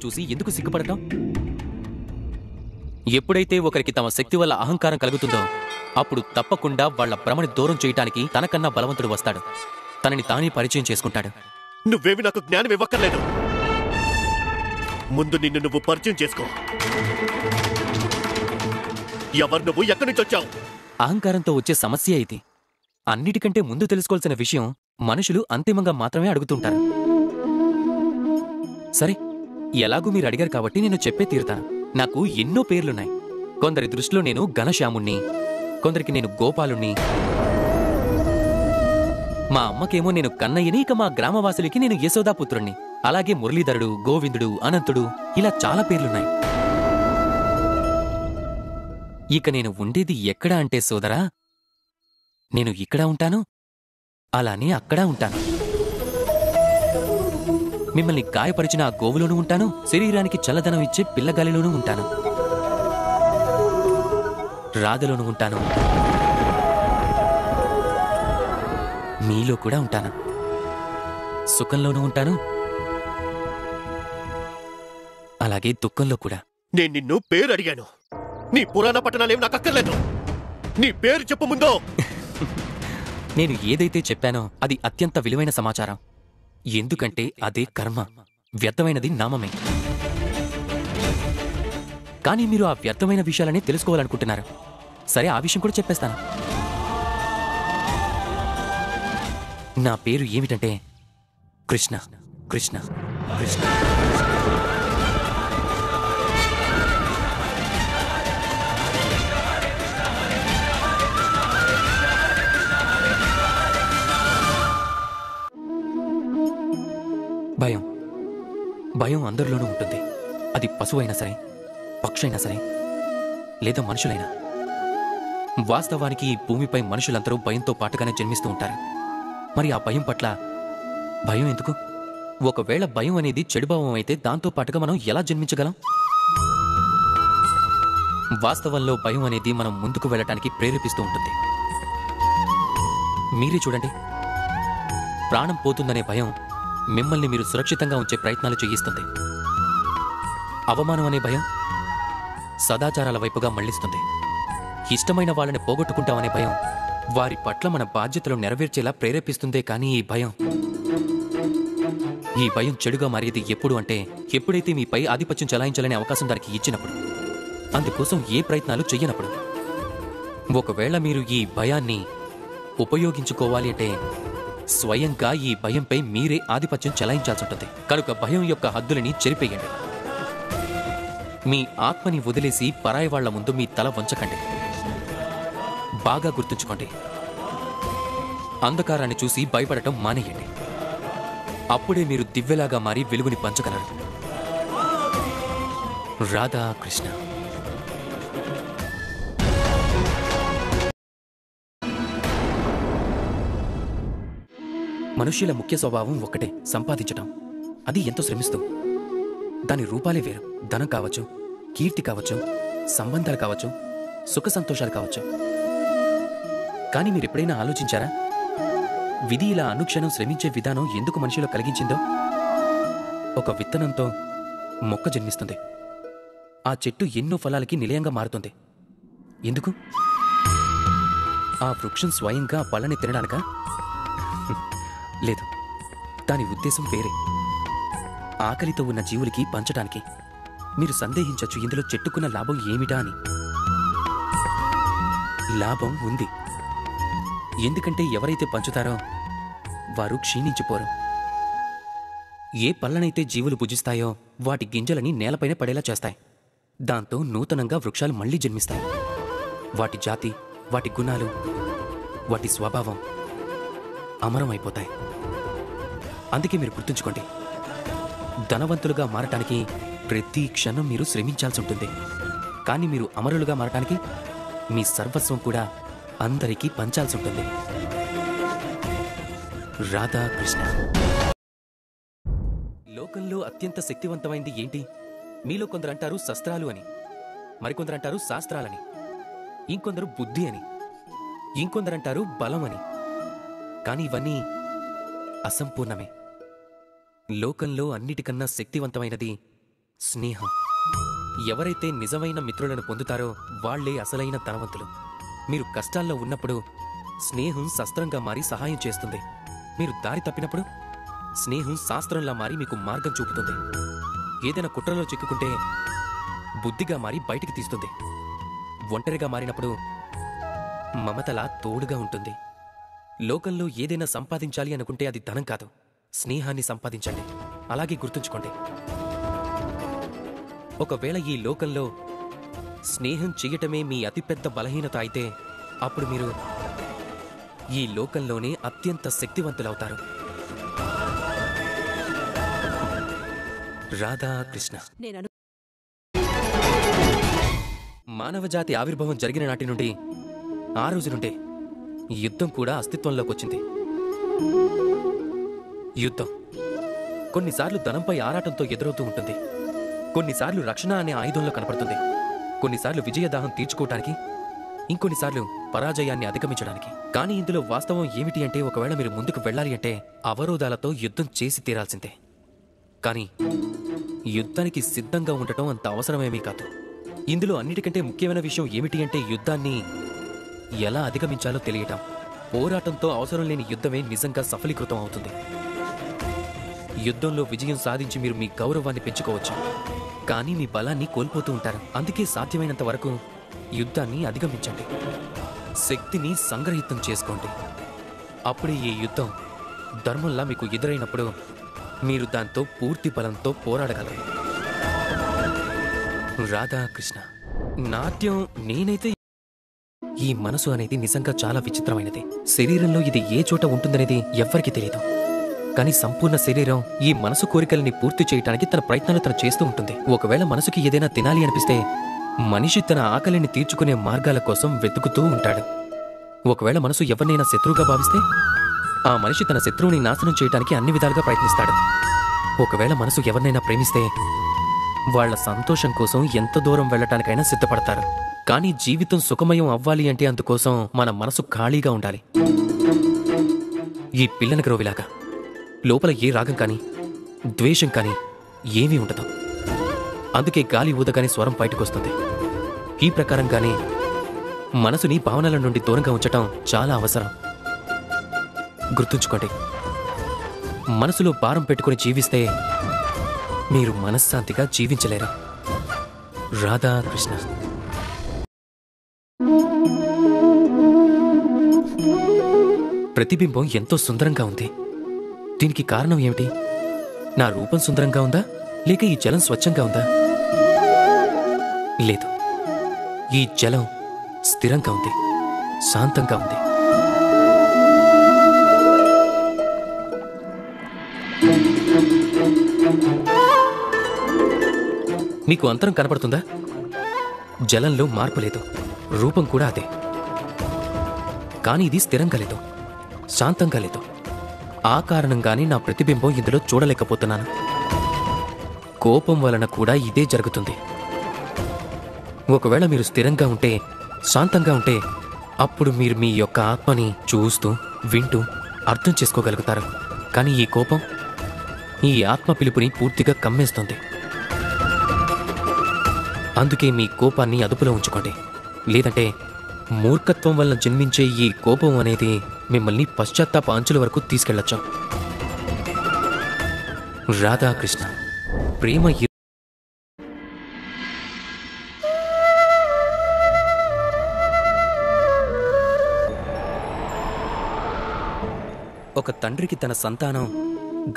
చూసి ఎందుకు సిగ్గుపడటం? ఎప్పుడైతే ఒకరికి తమ శక్తి వల్ల అహంకారం కలుగుతుందో అప్పుడు తప్పకుండా వాళ్ల భ్రమని దూరం చేయటానికి తనకన్నా బలవంతుడు వస్తాడు. తనని తానే పరిచయం చేసుకుంటాడు. నువ్వేమి నాకు జ్ఞానం ఇవ్వక్కర్లేదు. ముందు నిన్ను నువ్వు పరిచయం చేసుకో. ఎవరు నువ్వు? ఎక్కడి నుంచి వచ్చావు? అహంకారంతో వచ్చే సమస్య ఇది. అన్నిటికంటే ముందు తెలుసుకోవాల్సిన విషయం మనుషులు అంతిమంగా మాత్రమే అడుగుతుంటారు. సరే, ఎలాగూ మీరు అడిగారు కాబట్టి నేను చెప్పే తీరుతాను. నాకు ఎన్నో పేర్లున్నాయి. కొందరి దృష్టిలో నేను ఘనశ్యాముణ్ణి, కొందరికి నేను గోపాలుణ్ణి, మా అమ్మకేమో నేను కన్నయ్యని, ఇక మా గ్రామవాసులకి నేను యశోదాపుత్రుణ్ణి. అలాగే మురళీధరుడు, గోవిందుడు, అనంతుడు, ఇలా చాలా పేర్లున్నాయి. ఇక నేను ఉండేది ఎక్కడా అంటే సోదరా, నేను ఇక్కడ ఉంటాను, అలానే అక్కడా ఉంటాను. మిమ్మల్ని గాయపరిచిన ఆ గోవులోనూ ఉంటాను, శరీరానికి చల్లదనం ఇచ్చే పిల్లగాలిలోనూ ఉంటాను, రాధలోనూ ఉంటాను, మీలో కూడా ఉంటాను, సుఖంలోనూ ఉంటాను, అలాగే దుఃఖంలో కూడా. నేను నిన్ను పేరు అడిగాను. నీ పురాణ పట్టణాలేం నాకు అక్కర్లేదు. నీ పేరు చెప్పు ముందో. నేను ఏదైతే చెప్పానో అది అత్యంత విలువైన సమాచారం. ఎందుకంటే అదే కర్మ. వ్యర్థమైనది నామమే. కానీ మీరు ఆ వ్యర్థమైన విషయాలనే తెలుసుకోవాలనుకుంటున్నారు. సరే, ఆ విషయం కూడా చెప్పేస్తాను. నా పేరు ఏమిటంటే కృష్ణ. కృష్ణ కృష్ణ భయం. భయం అందరిలోనూ ఉంటుంది. అది పశువైనా సరే, పక్షైనా సరే, లేదా మనుషులైనా. వాస్తవానికి ఈ భూమిపై మనుషులందరూ భయంతో పాటుగానే జన్మిస్తూ ఉంటారు. మరి ఆ భయం పట్ల భయం ఎందుకు? ఒకవేళ భయం అనేది చెడుభావం అయితే దాంతో పాటుగా మనం ఎలా జన్మించగలం? వాస్తవంలో భయం అనేది మనం ముందుకు వెళ్ళటానికి ప్రేరేపిస్తూ ఉంటుంది. మీరే చూడండి, ప్రాణం పోతుందనే భయం మిమ్మల్ని మీరు సురక్షితంగా ఉంచే ప్రయత్నాలు చేయిస్తుంది. అవమానం అనే భయం సదాచారాల వైపుగా మళ్లిస్తుంది. ఇష్టమైన వాళ్ళని పోగొట్టుకుంటామనే భయం వారి పట్ల మన బాధ్యతలు నెరవేర్చేలా ప్రేరేపిస్తుందే. కానీ ఈ భయం చెడుగా మారేది ఎప్పుడు అంటే ఎప్పుడైతే మీపై ఆధిపత్యం చెలాయించాలనే అవకాశం దానికి ఇచ్చినప్పుడు, అందుకోసం ఏ ప్రయత్నాలు చెయ్యనప్పుడు. ఒకవేళ మీరు ఈ భయాన్ని ఉపయోగించుకోవాలి అంటే స్వయంగా ఈ భయంపై మీరే ఆధిపత్యం చెలాయించాల్సి ఉంటుంది. కనుక భయం యొక్క హద్దులని చెరిపేయండి. మీ ఆత్మని వదిలేసి పరాయి వాళ్ల ముందు మీ తల వంచకండి. బాగా గుర్తుంచుకోండి, అంధకారాన్ని చూసి భయపడటం మానేయండి. అప్పుడే మీరు దివ్యలాగా మారి వెలుగుని పంచగలరు. రాధా కృష్ణ. మనుష్యుల ముఖ్య స్వభావం ఒక్కటే, సంపాదించటం. అది ఎంతో శ్రమిస్తూ. దాని రూపాలే వేరు. ధనం కావచ్చు, కీర్తి కావచ్చు, సంబంధాలు కావచ్చు, సుఖ సంతోషాలు కావచ్చు. కానీ మీరెప్పుడైనా ఆలోచించారా, విధి ఇలా అనుక్షణం శ్రమించే విధానం ఎందుకు మనిషిలో కలిగించిందో? ఒక విత్తనంతో మొక్క జన్మిస్తుంది. ఆ చెట్టు ఎన్నో ఫలాలకి నిలయంగా మారుతుంది. ఎందుకు? ఆ వృక్షం స్వయంగా ఆ పళ్ళని తినడానికా? లేదు, దాని ఉద్దేశం వేరే. ఆకలితో ఉన్న జీవులకి పంచటానికి. మీరు సందేహించచ్చు ఇందులో చెట్టుకున్న లాభం ఏమిటా అని. లాభం ఉంది. ఎందుకంటే ఎవరైతే పంచుతారో వారు క్షీణించిపోరు. ఏ పళ్ళనైతే జీవులు భుజిస్తాయో వాటి గింజలని నేలపైన పడేలా చేస్తాయి. దాంతో నూతనంగా వృక్షాలు మళ్లీ జన్మిస్తాయి. వాటి జాతి, వాటి గుణాలు, వాటి స్వభావం అమరమైపోతాయి. అందుకే మీరు గుర్తుంచుకోండి, ధనవంతులుగా మారటానికి ప్రతి క్షణం మీరు శ్రమించాల్సి ఉంటుంది. కానీ మీరు అమరులుగా మారటానికి మీ సర్వస్వం కూడా అందరికీ పంచాల్సి ఉంటుంది. రాధా కృష్ణ. లోకంలో అత్యంత శక్తివంతమైంది ఏంటి? మీలో కొందరు అంటారు శస్త్రాలు అని, మరికొందరు అంటారు శాస్త్రాలని, ఇంకొందరు బుద్ధి అని, ఇంకొందరంటారు బలం అని. కానీ ఇవన్నీ అసంపూర్ణమే. లోకంలో అన్నిటికన్నా శక్తివంతమైనది స్నేహం. ఎవరైతే నిజమైన మిత్రులను పొందుతారో వాళ్లే అసలైన ధనవంతులు. మీరు కష్టాల్లో ఉన్నప్పుడు స్నేహం శస్త్రంగా మారి సహాయం చేస్తుంది. మీరు దారి తప్పినప్పుడు స్నేహం శాస్త్రంలా మారి మీకు మార్గం చూపుతుంది. ఏదైనా కుట్రలో చిక్కుకుంటే బుద్ధిగా మారి బయటికి తీస్తుంది. ఒంటరిగా మారినప్పుడు మమతలా తోడుగా ఉంటుంది. లోకంలో ఏదైనా సంపాదించాలి అనుకుంటే అది ధనం కాదు, స్నేహాన్ని సంపాదించండి. అలాగే గుర్తుంచుకోండి. ఒకవేళ ఈ లోకంలో స్నేహం చెయ్యటమే మీ అతిపెద్ద బలహీనత అయితే అప్పుడు మీరు ఈ లోకంలోనే అత్యంత శక్తివంతులవుతారు. రాధాకృష్ణ. మానవజాతి ఆవిర్భావం జరిగిన నాటి నుండి ఆ రోజు నుండే యుద్ధం కూడా అస్తిత్వంలోకి వచ్చింది. యుద్ధం కొన్నిసార్లు ధనంపై ఆరాటంతో ఎదురవుతూ ఉంటుంది. కొన్నిసార్లు రక్షణ అనే ఆయుధంలో కనపడుతుంది. కొన్నిసార్లు విజయదాహం తీర్చుకోవటానికి, ఇంకొన్నిసార్లు పరాజయాన్ని అధిగమించడానికి. కానీ ఇందులో వాస్తవం ఏమిటి అంటే, ఒకవేళ మీరు ముందుకు వెళ్ళాలి అంటే అవరోధాలతో యుద్ధం చేసి తీరాల్సిందే. కానీ యుద్ధానికి సిద్ధంగా ఉండటం అంత అవసరమేమీ కాదు. ఇందులో అన్నిటికంటే ముఖ్యమైన విషయం ఏమిటి అంటే, యుద్ధాన్ని ఎలా అధిగమించాలో తెలియటం. పోరాటంతో అవసరం లేని యుద్ధమే నిజంగా సఫలీకృతం అవుతుంది. యుద్ధంలో విజయం సాధించి మీరు మీ గౌరవాన్ని పెంచుకోవచ్చు, కానీ మీ బలాన్ని కోల్పోతూ ఉంటారు. అందుకే సాధ్యమైనంత వరకు యుద్ధాన్ని అధిగమించండి. శక్తిని సంగ్రహితం చేసుకోండి. అప్పుడే ఈ యుద్ధం ధర్మంలా మీకు ఎదురైనప్పుడు మీరు దాంతో పూర్తి బలంతో పోరాడగలరు. రాధాకృష్ణ. నాట్యం. నేనైతే ఈ మనసు అనేది నిజంగా చాలా విచిత్రమైనది. శరీరంలో ఇది ఏ చోట ఉంటుందనేది ఎవ్వరికీ తెలియదు. కానీ సంపూర్ణ శరీరం ఈ మనసు కోరికల్ని పూర్తి చేయడానికి తన ప్రయత్నాలు తను చేస్తూ ఉంటుంది. ఒకవేళ మనసుకి ఏదైనా తినాలి అనిపిస్తే మనిషి తన ఆకలిని తీర్చుకునే మార్గాల కోసం వెతుకుతూ ఉంటాడు. ఒకవేళ మనసు ఎవరినైనా శత్రువుగా భావిస్తే ఆ మనిషి తన శత్రువుని నాశనం చేయడానికి అన్ని విధాలుగా ప్రయత్నిస్తాడు. ఒకవేళ మనసు ఎవరినైనా ప్రేమిస్తే వాళ్ల సంతోషం కోసం ఎంత దూరం వెళ్లటానికైనా సిద్ధపడతారు. కానీ జీవితం సుఖమయం అవ్వాలి అంటే అందుకోసం మన మనసు ఖాళీగా ఉండాలి. ఈ పిల్లన గ్రోవిలాగా లోపల ఏ రాగం కానీ ద్వేషం కానీ ఏమీ ఉండదు. అందుకే గాలి ఊదగానే స్వరం బయటకొస్తుంది. ఈ ప్రకారంగానే మనసుని భావనల నుండి దూరంగా ఉంచటం చాలా అవసరం. గుర్తుంచుకోండి, మనసులో భారం పెట్టుకుని జీవిస్తే మీరు మనశ్శాంతిగా జీవించలేరు. రాధాకృష్ణ. ప్రతిబింబం ఎంతో సుందరంగా ఉంది. దీనికి కారణం ఏమిటి? నా రూపం సుందరంగా ఉందా, లేక ఈ జలం స్వచ్ఛంగా ఉందా? లేదు, ఈ జలం స్థిరంగా ఉంది, శాంతంగా ఉంది. మీకు అంతరం కనపడుతుందా? జలంలో మార్పు లేదు, రూపం కూడా అదే. కానీ ఇది స్థిరంగా లేదు, శాంతంగా లేదు. ఆ కారణంగానే నా ప్రతిబింబం ఇందులో చూడలేకపోతున్నాను. కోపం వలన కూడా ఇదే జరుగుతుంది. ఒకవేళ మీరు స్థిరంగా ఉంటే, శాంతంగా ఉంటే, అప్పుడు మీరు మీ యొక్క ఆత్మని చూస్తూ, వింటూ అర్థం చేసుకోగలుగుతారు. కానీ ఈ కోపం ఈ ఆత్మ పిలుపుని పూర్తిగా కమ్మేస్తుంది. అందుకే మీ కోపాన్ని అదుపులో ఉంచుకోండి. లేదంటే మూర్ఖత్వం వల్ల జన్మించే ఈ కోపం అనేది మిమ్మల్ని పశ్చాత్తాప అంచుల వరకు తీసుకెళ్లొచ్చు. రాధాకృష్ణ. ప్రేమ ఒక తండ్రికి తన సంతానం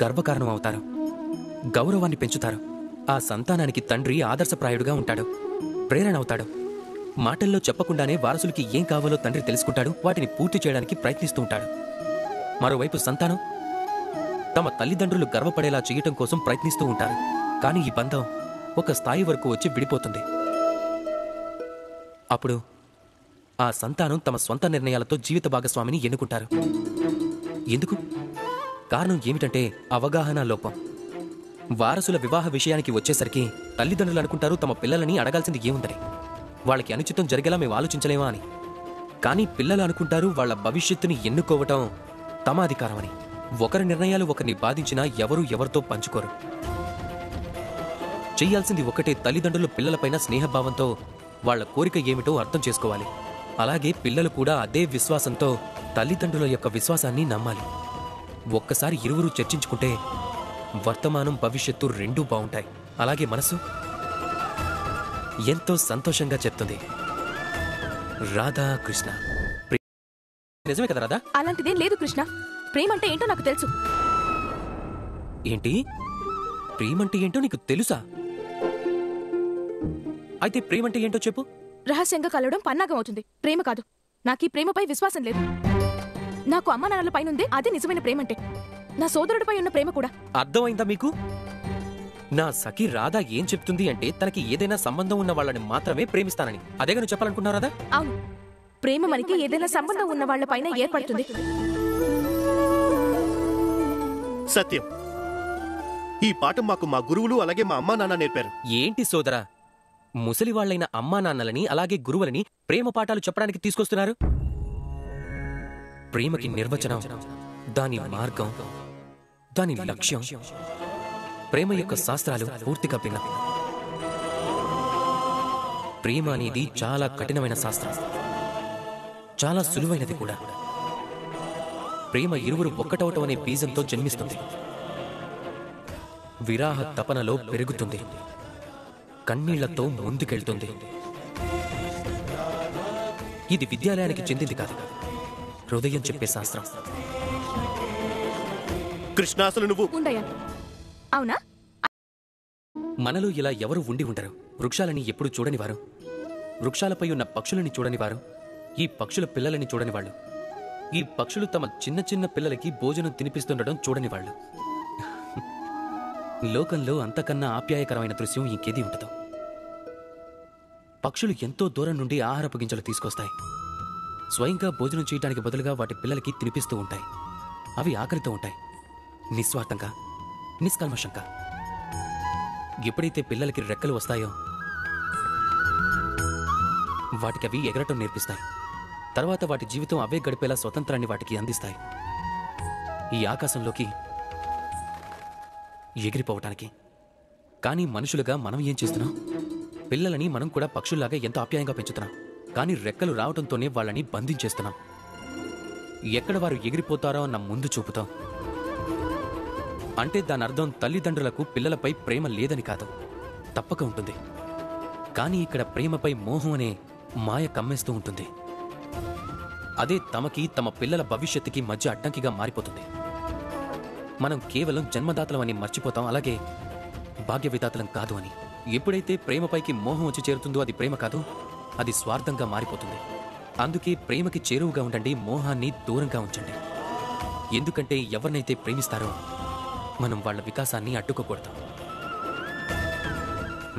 గర్వకారణం అవుతారు, గౌరవాన్ని పెంచుతారు. ఆ సంతానానికి తండ్రి ఆదర్శప్రాయుడుగా ఉంటాడు, ప్రేరణ అవుతాడు. మాటల్లో చెప్పకుండానే వారసులకి ఏం కావాలో తండ్రి తెలుసుకుంటాడు, వాటిని పూర్తి చేయడానికి ప్రయత్నిస్తూ ఉంటాడు. మరోవైపు సంతానం తమ తల్లిదండ్రులు గర్వపడేలా చేయటం కోసం ప్రయత్నిస్తూ ఉంటారు. కానీ ఈ బంధం ఒక స్థాయి వరకు వచ్చి విడిపోతుంది. అప్పుడు ఆ సంతానం తమ స్వంత నిర్ణయాలతో జీవిత భాగస్వామిని ఎన్నుకుంటారు. ఎందుకు? కారణం ఏమిటంటే అవగాహన లోపం. వారసుల వివాహ విషయానికి వచ్చేసరికి తల్లిదండ్రులు అనుకుంటారు తమ పిల్లలని అడగాల్సింది ఏముందని, వాళ్ళకి అనుచితం జరిగేలా మేము ఆలోచించలేమా అని. కానీ పిల్లలు అనుకుంటారు వాళ్ళ భవిష్యత్తుని ఎన్నుకోవటం తమ అధికారం అని. ఒకరి నిర్ణయాలు ఒకరిని బాధించినా ఎవరూ ఎవరితో పంచుకోరు. చెయ్యాల్సింది ఒకటే, తల్లిదండ్రులు పిల్లలపైన స్నేహభావంతో వాళ్ల కోరిక ఏమిటో అర్థం చేసుకోవాలి. అలాగే పిల్లలు కూడా అదే విశ్వాసంతో తల్లిదండ్రుల యొక్క విశ్వాసాన్ని నమ్మాలి. ఒక్కసారి ఇరువురు చర్చించుకుంటే వర్తమానం భవిష్యత్తు రెండూ బావుంటాయి. అలాగే మనసు ఎంతో సంతోషంగా చెప్తుంది. రాధా కృష్ణ. నిజమే కదా రాధా? అలాంటిదేం లేదు కృష్ణ. ప్రేమంటే ఏంటో నాకు తెలుసు. ఏంటి? ప్రేమంటే ఏంటో నీకు తెలుసా? అయితే ప్రేమంటే ఏంటో చెప్పు. రహస్యంగా కలవడం పన్నాగం అవుతుంది, ప్రేమ కాదు. నాకీ ప్రేమపై విశ్వాసం లేదు. నాకు అమ్మ నాన్నల పైనుందే అది నిజమైన ప్రేమంటే. నా సోదరుడిపై ఉన్న ప్రేమ కూడా. అర్థమైందా మీకు? నా సఖి రాధా ఏం చెప్తుంది అంటే తనకి ఏదైనా సంబంధం ఉన్న వాళ్ళని మాత్రమే ప్రేమిస్తానని. అదేగా నువ్వు చెప్పాలనుకున్నావు రాధా? అవును, ప్రేమ మనకి ఏదైనా సంబంధం ఉన్న వాళ్ళ పైన ఏర్పడుతుంది. సత్యం, ఈ పాఠం మాకు మా గురువులు అలాగే మా అమ్మా నాన్న నేర్పారు. ఏంటి సోదరా, ముసలివాళ్లైన అమ్మా నాన్నలని అలాగే గురువులని ప్రేమ పాఠాలు చెప్పడానికి తీసుకొస్తున్నారు? ప్రేమకి నిర్వచనం, దాని మార్గం, దాని లక్ష్యం, ప్రేమ యొక్క శాస్త్రాలు పూర్తిగా భిన్నం. ప్రేమ అనేది చాలా కఠినమైన శాస్త్రం, చాలా సులువైనది కూడా. ప్రేమ ఇరువురు ఒక్కటవటం అనే బీజంతో జన్మిస్తుంది, విరాహ తపనలో పెరుగుతుంది, కన్నీళ్లతో ముందుకెళ్తుంది. ఇది విద్యాలయానికి చెందింది కాదు, హృదయం చెప్పే శాస్త్రం. కృష్ణ, అసలు నువ్వు ఉండయా? అవునా? మనలో ఇలా ఎవరు ఉండి ఉండరు. వృక్షాలని ఎప్పుడు చూడనివారు, వృక్షాలపై ఉన్న పక్షులని చూడనివారు, ఈ పక్షుల పిల్లలని చూడనివాళ్ళు, ఈ పక్షులు తమ చిన్న చిన్న పిల్లలకి భోజనం తినిపిస్తుండడం చూడనివాళ్ళు. లోకంలో అంతకన్నా ఆప్యాయకరమైన దృశ్యం ఇంకేదీ ఉండదు. పక్షులు ఎంతో దూరం నుండి ఆహారపు గింజలు తీసుకొస్తాయి. స్వయంగా భోజనం చేయడానికి బదులుగా వాటి పిల్లలకి తినిపిస్తూ ఉంటాయి. అవి ఆకలితో ఉంటాయి, నిస్వార్థంగా, నిష్కల్మషంగా. ఎప్పుడైతే పిల్లలకి రెక్కలు వస్తాయో వాటికవి ఎగరటం నేర్పిస్తాయి. తర్వాత వాటి జీవితం అవే గడిపేలా స్వతంత్రాన్ని వాటికి అందిస్తాయి. ఈ ఆకాశంలోకి ఎగిరిపోవటానికి. కానీ మనుషులుగా మనం ఏం చేస్తున్నాం? పిల్లలని మనం కూడా పక్షుల్లాగా ఎంతో ఆప్యాయంగా పెంచుతున్నాం. కానీ రెక్కలు రావడంతోనే వాళ్ళని బంధించేస్తున్నాం. ఎక్కడ వారు ఎగిరిపోతారో అన్న ముందు చూపుతాం. అంటే దాని అర్థం తల్లిదండ్రులకు పిల్లలపై ప్రేమ లేదని కాదు, తప్పక ఉంటుంది. కానీ ఇక్కడ ప్రేమపై మోహం అనే మాయ కమ్మేస్తూ ఉంటుంది. అదే తమకి తమ పిల్లల భవిష్యత్తుకి మధ్య అడ్డంకిగా మారిపోతుంది. మనం కేవలం జన్మదాతలం అని మర్చిపోతాం, అలాగే భాగ్య విధాతలం కాదు అని. ఎప్పుడైతే ప్రేమపైకి మోహం వచ్చి చేరుతుందో అది ప్రేమ కాదు, అది స్వార్థంగా మారిపోతుంది. అందుకే ప్రేమకి చేరువుగా ఉండండి, మోహాన్ని దూరంగా ఉంచండి. ఎందుకంటే ఎవరినైతే ప్రేమిస్తారో మనం వాళ్ళ వికాసాన్ని అడ్డుకోకూడదు.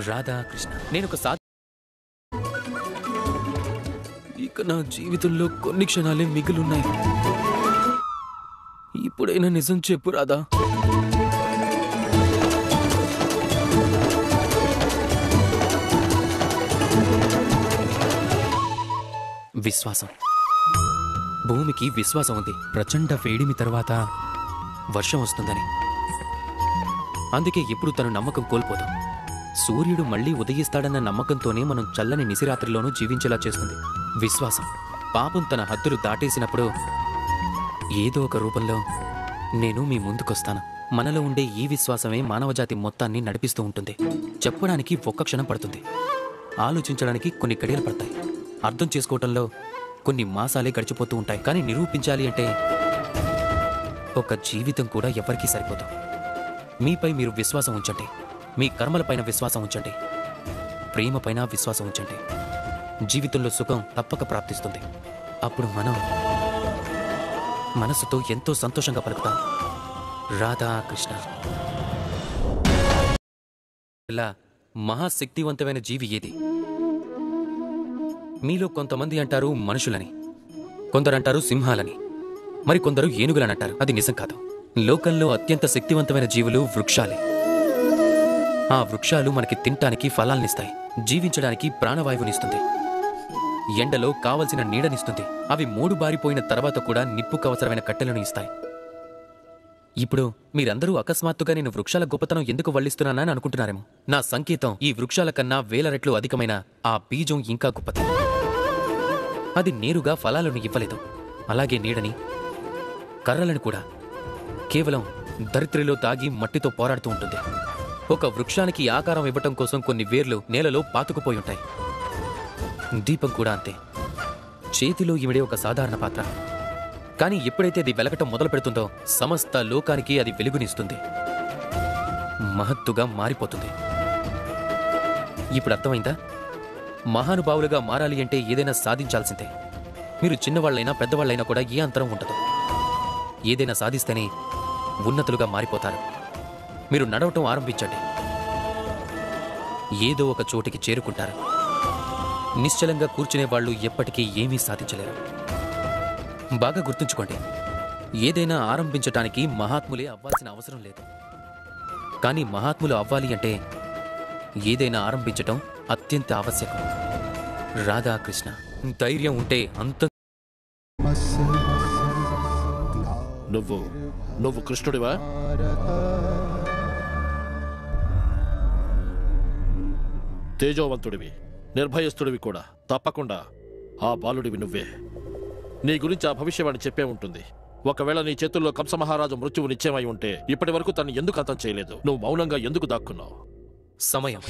రాధా కృష్ణ. నేనొక ఇక నా జీవితంలో కొన్ని క్షణాలే మిగిలున్నాయి. ఇప్పుడైనా నిజం చెప్పు రాధా. విశ్వాసం. భూమికి విశ్వాసం ఉంది, ప్రచండ వేడిమి తర్వాత వర్షం వస్తుందని. అందుకే ఎప్పుడు తను నమ్మకం కోల్పోతాం. సూర్యుడు మళ్లీ ఉదయిస్తాడన్న నమ్మకంతోనే మనం చల్లని నిశిరాత్రిలోనూ జీవించేలా చేస్తుంది విశ్వాసం. పాపం తన హద్దులు దాటేసినప్పుడు ఏదో ఒక రూపంలో నేను మీ ముందుకొస్తాను. మనలో ఉండే ఈ విశ్వాసమే మానవజాతి మొత్తాన్ని నడిపిస్తూ ఉంటుంది. చెప్పడానికి ఒక్క క్షణం పడుతుంది, ఆలోచించడానికి కొన్ని గడియలు పడతాయి, అర్థం చేసుకోవటంలో కొన్ని మాసాలే గడిచిపోతూ ఉంటాయి. కానీ నిరూపించాలి అంటే ఒక జీవితం కూడా ఎవరికీ సరిపోదు. మీపై మీరు విశ్వాసం ఉంచండి, మీ కర్మలపైన విశ్వాసం ఉంచండి, ప్రేమపైన విశ్వాసం ఉంచండి. జీవితంలో సుఖం తప్పక ప్రాప్తిస్తుంది. అప్పుడు మనం మనసుతో ఎంతో సంతోషంగా పలుకుతాం. రాధా కృష్ణ. ఇలా మహాశక్తివంతమైన జీవి ఏది? మీలో కొంతమంది అంటారు మనుషులని, కొందరంటారు సింహాలని, మరికొందరు ఏనుగులని అంటారు. అది నిజం కాదు. లోకంలో అత్యంత శక్తివంతమైన జీవులు వృక్షాలే. ఆ వృక్షాలు మనకి తినటానికి ఫలాల్నిస్తాయి, జీవించడానికి ప్రాణవాయువునిస్తుంది, ఎండలో కావలసిన నీడనిస్తుంది. అవి మూడు బారిపోయిన తర్వాత కూడా నిప్పుకు అవసరమైన కట్టెలను ఇస్తాయి. ఇప్పుడు మీరందరూ అకస్మాత్తుగా నేను వృక్షాల గొప్పతనం ఎందుకు వల్లిస్తున్నానని అనుకుంటున్నారేమో. నా సంకేతం ఈ వృక్షాల కన్నా వేల రెట్లు అధికమైన ఆ బీజం ఇంకా గొప్పది. అది నేరుగా ఫలాలను ఇవ్వలేదు, అలాగే నీడని, కర్రలను కూడా కేవలం దరిద్రిలో తాగి మట్టితో పోరాడుతూ ఉంటుంది. ఒక వృక్షానికి ఆకారం ఇవ్వటం కోసం కొన్ని వేర్లు నేలలో పాతుకుపోయి ఉంటాయి. దీపం కూడా అంతే. చేతిలో ఇమిడే ఒక సాధారణ పాత్ర, కానీ ఎప్పుడైతే అది వెలగటం మొదలు పెడుతుందో సమస్త లోకానికి అది వెలుగునిస్తుంది, మహత్తుగా మారిపోతుంది. ఇప్పుడు అర్థమైందా? మహానుభావులుగా మారాలి అంటే ఏదైనా సాధించాల్సిందే. మీరు చిన్నవాళ్ళైనా పెద్దవాళ్ళైనా కూడా ఏ అంతరం ఉండదు. ఏదైనా సాధిస్తేనే ఉన్నతులుగా మారిపోతారు. మీరు నడవటం ఆరంభించండి, ఏదో ఒక చోటికి చేరుకుంటారు. నిశ్చలంగా కూర్చునే వాళ్ళు ఎప్పటికీ ఏమీ సాధించలేరు. బాగా గుర్తుంచుకోండి, ఏదైనా ఆరంభించటానికి మహాత్ములే అవ్వాల్సిన అవసరం లేదు. కానీ మహాత్ములు అవ్వాలి అంటే ఏదైనా ఆరంభించటం అత్యంత ఆవశ్యకం. రాధాకృష్ణ. ధైర్యం ఉంటే అంత. నువ్వు కృష్ణుడివా? తేజోవంతుడివి, నిర్భయస్తుడివి కూడా. తప్పకుండా ఆ బాలుడివి నువ్వే. నీ గురించి ఆ భవిష్యవాణి చెప్పే ఉంటుంది. ఒకవేళ నీ చేతుల్లో కంసమహారాజు మృత్యువు నిశ్చయమై ఉంటే ఇప్పటి వరకు తను ఎందుకు అంతం చేయలేదు? నువ్వు మౌనంగా ఎందుకు దాక్కున్నావు? సమయం.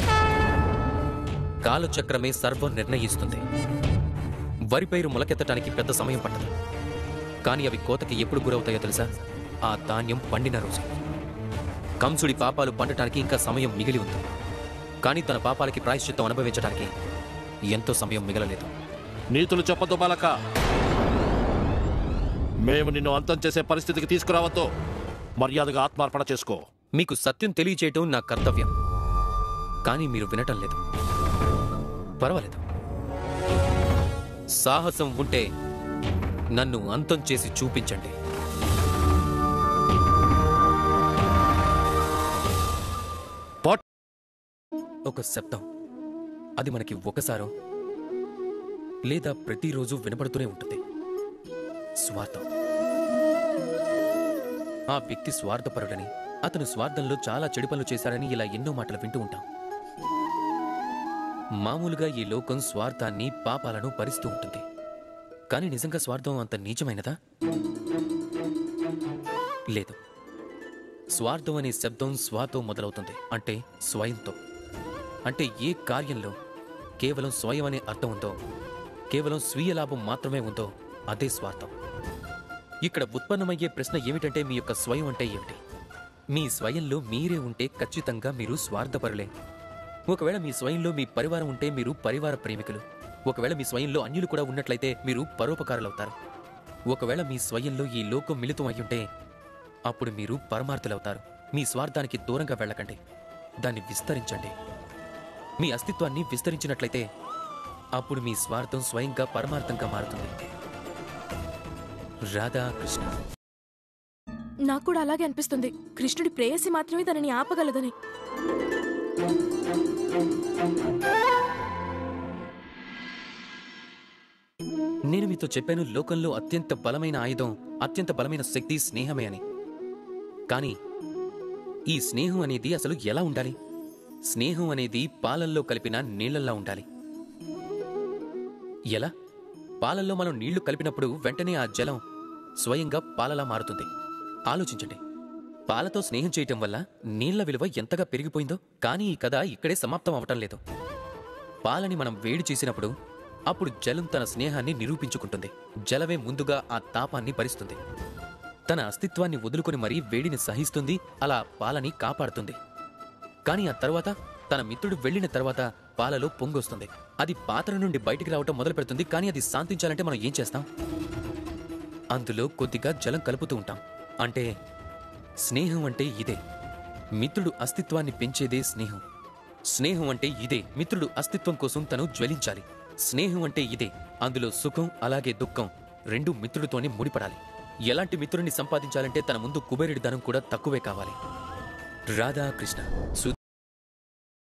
కాలచక్రమే సర్వం నిర్ణయిస్తుంది. వరి పైరు మొలకెత్తటానికి పెద్ద సమయం పట్టదు, కానీ అవి కోతకి ఎప్పుడు గురవుతాయో తెలుసా? ఆ ధాన్యం పండిన రోజు. కంసుడి పాపాలు పండటానికి ఇంకా సమయం మిగిలి ఉంది, కానీ తన పాపాలకి ప్రాయశ్చిత్తం అనుభవించడానికి ఎంతో సమయం మిగలలేదు. నీతులు చెప్పొద్దు బాలక. మేము నిన్ను అంతం చేసే పరిస్థితికి తీసుకురావద్దు. మర్యాదగా ఆత్మార్పణ చేసుకో. మీకు సత్యం తెలియచేయటం నా కర్తవ్యం, కానీ మీరు వినటం లేదు. పర్వాలేదు, సాహసం ఉంటే నన్ను అంతం చేసి చూపించండి. ఒక శబ్దం, అది మనకి ఒకసారో లేదా ప్రతిరోజు వినపడుతూనే ఉంటుంది. స్వార్థం. ఆ వ్యక్తి స్వార్థపరుడని, అతను స్వార్థంలో చాలా చెడు పనులు చేశాడని ఇలా ఎన్నో మాటలు వింటూ ఉంటాం. మామూలుగా ఈ లోకం స్వార్థాన్ని, పాపాలను భరిస్తూ ఉంటుంది. కానీ నిజంగా స్వార్థం అంత నీచమైనదా? లేదు. స్వార్థం అనే శబ్దం స్వాతో మొదలవుతుంది, అంటే స్వయంతో. అంటే ఏ కార్యంలో కేవలం స్వయం అనే అర్థం ఉందో, కేవలం స్వీయ లాభం మాత్రమే ఉందో అదే స్వార్థం. ఇక్కడ ఉత్పన్నమయ్యే ప్రశ్న ఏమిటంటే, మీ యొక్క స్వయం అంటే ఏమిటి? మీ స్వయంలో మీరే ఉంటే ఖచ్చితంగా మీరు స్వార్థపరులే. ఒకవేళ మీ స్వయంలో మీ పరివారం ఉంటే మీరు పరివార ప్రేమికులు. ఒకవేళ మీ స్వయంలో అన్యులు కూడా ఉన్నట్లయితే మీరు పరోపకారులవుతారు. ఒకవేళ మీ స్వయంలో ఈ లోకం మిళితం అయ్యుంటే అప్పుడు మీరు పరమార్థులవుతారు. మీ స్వార్థానికి దూరంగా వెళ్ళకండి, దాన్ని విస్తరించండి. మీ అస్తిత్వాన్ని విస్తరించినట్లయితే అప్పుడు మీ స్వార్థం స్వయంగా పరమార్థంగా మారుతుంది. రాధాకృష్ణ. నాకు కూడా అలాగే అనిపిస్తుంది. కృష్ణుడి ప్రేయసి మాత్రమే తనని ఆపగలదని. నేను మీతో చెప్పాను, లోకంలో అత్యంత బలమైన ఆయుధం, అత్యంత బలమైన శక్తి స్నేహమే అని. కానీ ఈ స్నేహం అనేది అసలు ఎలా ఉండాలి? స్నేహం అనేది పాలల్లో కలిపిన నీళ్లల్లా ఉండాలి. ఎలా? పాలల్లో మనం నీళ్లు కలిపినప్పుడు వెంటనే ఆ జలం స్వయంగా పాలలా మారుతుంది. ఆలోచించండి, పాలతో స్నేహం చేయటం వల్ల నీళ్ల విలువ ఎంతగా పెరిగిపోయిందో. కానీ ఈ కథ ఇక్కడే సమాప్తం అవటం లేదు. పాలని మనం వేడి చేసినప్పుడు అప్పుడు జలం తన స్నేహాన్ని నిరూపించుకుంటుంది. జలమే ముందుగా ఆ తాపాన్ని భరిస్తుంది. తన అస్తిత్వాన్ని వదులుకొని మరీ వేడిని సహిస్తుంది, అలా పాలని కాపాడుతుంది. కానీ ఆ తర్వాత తన మిత్రుడు వెళ్లిన తర్వాత పాలలో పొంగొస్తుంది. అది పాత్ర నుండి బయటికి రావటం మొదలు పెడుతుంది. కానీ అది శాంతించాలంటే మనం ఏం చేస్తాం? అందులో కొద్దిగా జలం కలుపుతూ ఉంటాం. అంటే స్నేహం అంటే ఇదే. మిత్రుడు అస్తిత్వాన్ని పెంచేదే స్నేహం. స్నేహం అంటే ఇదే. మిత్రుడు అస్తిత్వం కోసం తను జ్వలించాలి. స్నేహం అంటే ఇదే. అందులో సుఖం అలాగే దుఃఖం రెండు మిత్రుడితోనే ముడిపడాలి. ఎలాంటి మిత్రుడిని సంపాదించాలంటే తన ముందు కుబేరుడి ధనం కూడా తక్కువే కావాలి. రాధాకృష్ణ.